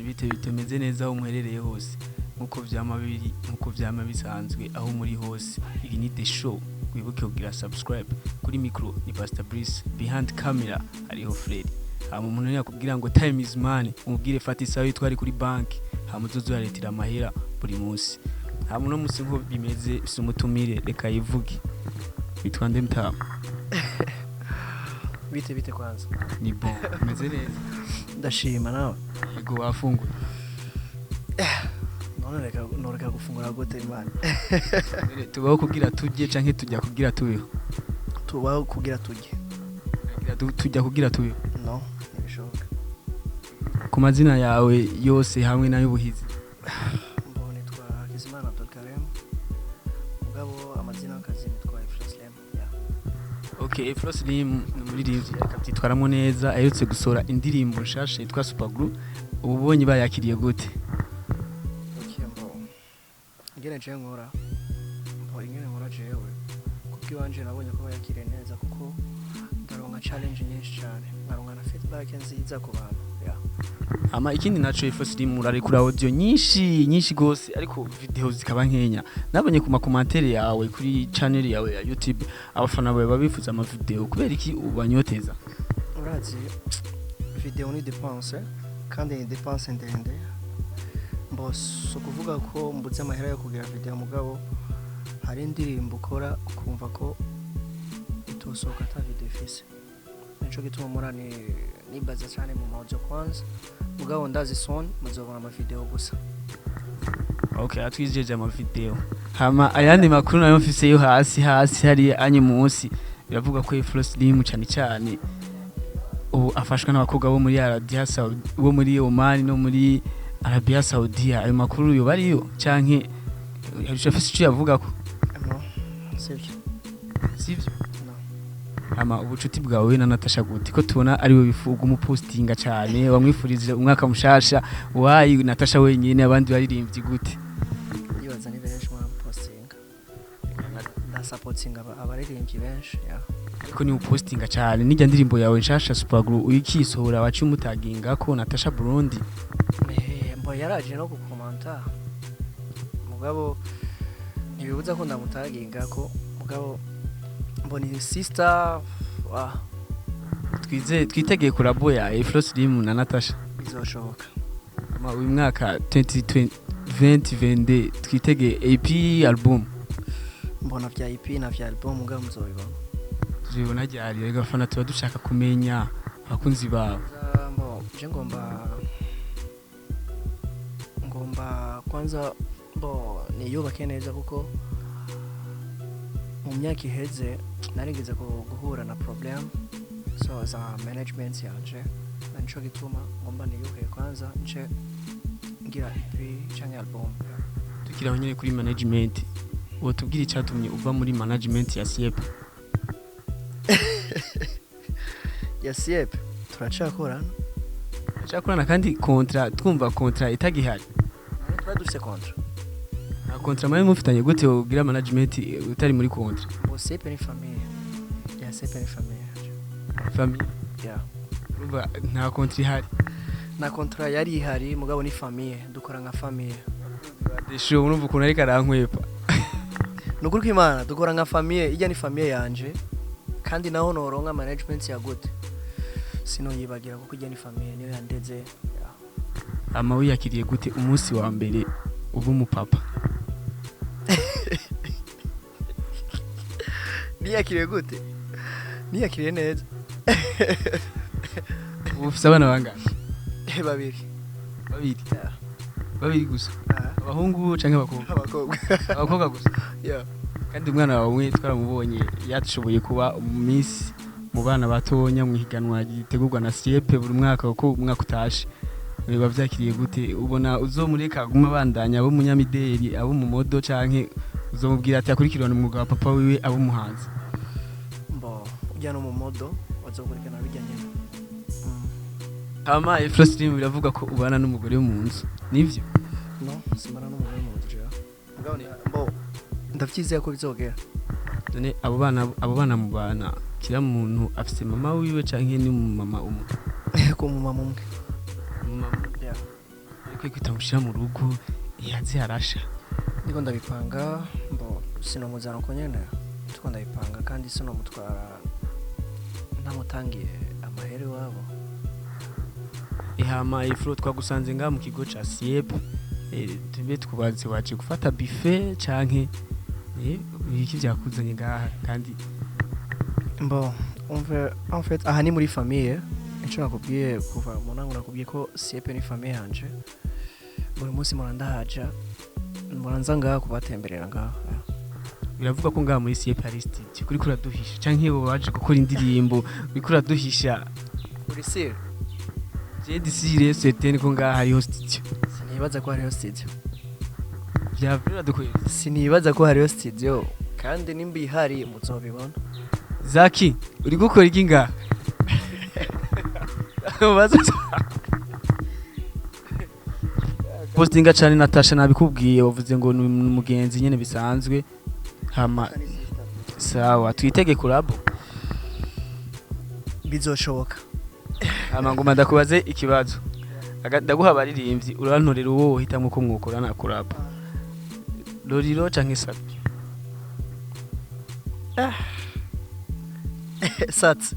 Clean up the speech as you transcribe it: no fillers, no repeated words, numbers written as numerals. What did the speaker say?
bite bitemeze neza aho muherereye hose nkuko vyama bisanzwe aho muri hose. Iyi ni The Show, wibuke kugira subscribe. Kuri micro ni Pastor Brice, behind camera hariho Fred. Hama umuntu yakubwira ngo time is money, umubwire fata isaha yitwari kuri bank, hama uzozaretira amahera buri munsi. Hama no musi nko bimeze sumutumire reka yivuge. Bitwa nde Mtamu? Bite kwanza. Ni bon, meze neza. Ndashima nawe. Yego wafunguye. Noreka gufungura gute imana. Tubaho kugira tujye canke tujya kugira tubeho. Tubaho kugira tujye. Tujya kugira tubeho. No, nibishoboka. Ku mazina yawe yose hamwe n'ay'ubuhizi. Mbone twa Kizimana Abdulkarim. Mugabo amazina y'akazi nitwa Efroslim. Okay, Efroslim numuririmbyi akabyitwaramo neza, ayotse gusora indirimbo nshasha yitwa Super Group. Ubonye bayakiriye gute? Ngene nje nkora. Ingene nkora jewe. Kuko wanje nabonye ko bayakiriye neza kuko ndaronka challenge nyinshi cyane. Ngaronka na feedback nziza ku bantu. Ama ikindi naco Efroslim murarekura audio nyinshi gose ariko video zikaba nkenya. Nabonye ku makomantere yawe kuri channel yawe ya YouTube abafana bawe babifuza ama video kubera iki ubanyoteza? Urazi video ni dépense kandi ni dépense ndende. Boss kuvuga ko mbuze amahera yo kugira video mugabo hari indirimbo ukora ukumva ko itosoka ata video ifise. Nico gituma murani nibaza cyane mu maudio kwanza mugabo ndazi son muzobona ama video gusa. Okay, atwijeje ama video. Hama ayandi makuru nayo mfise yo hasi hari anye munsi biravuga ko Efroslim cyane ubu afashwa n'abakobwa bo muri Arabia Saudi, bo muri Oman no muri Arabia Saudia. Ayo makuru yo bariyo canke yashafise icyo yavuga ko? No, sivyo. Ama ubucuti bwawe na Natasha gute ko tubona ari we bifuga umupostinga cyane wamwifurize umwaka mushasha wayi Natasha wenyine abandi baririmbyi gute? Yibaza ni benshi mu postinga na supportinga abaririmbyi benshi ko ni upostinga cyane nijya ndirimbo yawe nshasha Super Group uyikisohora wacu mutaginga ko Natasha Burundi mbo yaraje no gukomanta mugabo nibibuza ko ndamutaginga ko mugabo mboni sister twitegeye kurabo ya Efroslim na Natasha bizoshoboka. Uyu mwaka 2022 twitegeye EP album. Mbona vya EP na vya album mugabo muzobibona. Tuzibona ryari rega fana tuba dushaka kumenya abakunzi bawe. Mbo je ngomba kwanza niyubake neza kuko mu myaka iheze narigeze guhura na problem so za management yanje nico gituma ngomba niyubake kwanza nce ngira EP canke album. Tukiraho nyene kuri management uwo tubwira icyatumye uva muri management ya Siep. Ya Siep turacakorana kandi twumva contrat itagihari. Dufise contrat. Contrat mwe mufitanye gute ugira management utari muri contrat? Siep ni famille. Ya Siep ni famille. Famille? Yeah. Ruba nta contrat ihari. Na contrat yari ihari mugabo ni famille, dukora nka famille. The Show urumva ukuntu ariko arankwepa. Nukuri ko Imana dukora nka famille, ijya ni famille yanje kandi naho noronka management ya gute. Sino yibagira kuko ijya ni famille niyo yandeze. Ama wiyakiriye gute umunsi wa mbere ubu umupapa? Niyakiriye gute? Niyakiriye neza. Ufise abana bangana? Babiri. Babiri gusa. Abahungu canke abakobwa? Abakobwa gusa. Kandi umwana wawe twaramubonye yatshoboye kuba Miss mu bana batonya mu higanwa gitegurwa na Siep buri mwaka uko umwaka utashe. Biba byakiriye gute? Ubona uzomureka guma bandanya abo munyamideli abo mu modo canke uzomubwira ati akurikirana umwuga wa papa wiwe abo muhanzi? Mbo ujya no mu modo wazokurikirana bijyanye. Ama Efroslim biravuga ko ubana n'umugore mu nzu. Nivyo? No, simana n'umugore mu nzu. Mbo ndavyizeye ko bizogera. None abo bana mu bana kira muntu afise mama wiwe canke ni mama umwe? Ko mu mama umwe. Mama. kwita mushira mu rugo yazi harasha ndiko ndabipanga mbo sino muzana ko nyene ndiko ndabipanga kandi sino mutwara ntamutangiye amahere wabo ihama ifuro twagusanze nga mu kigo ca Siep tube tkubaze waje gufata buffet canke iki byakuzanye ngaha kandi mbo en fait aha ni muri famille ico nakubwiye kuva mu nango nakubwiye ko Siep ni famille yanje buri munsi murandahaja muranza ngaha kubatemberera ngaha biravuga ko ngaha muri Siep hari studio kuri kuraduhisha canke waje gukora indirimbo kuri kuraduhisha uri sire je disire certaine ko ngaha hariho studio sinibaza ko hariho studio byavira dukwezi sinibaza ko hariho studio kandi nimba ihari muzobibona Zaki uri gukora iki ngaha postinga cyane Natasha nabikubwiye wavuze ngo ni umugenzi nyene bisanzwe hama sawa twitege kurabo bizoshoboka hama ngoma ndakubaze ikibazo ndaguha abaririmbyi urantorera uwo hitamwe ko mwukora na kurabo Loriro canke Safi Sats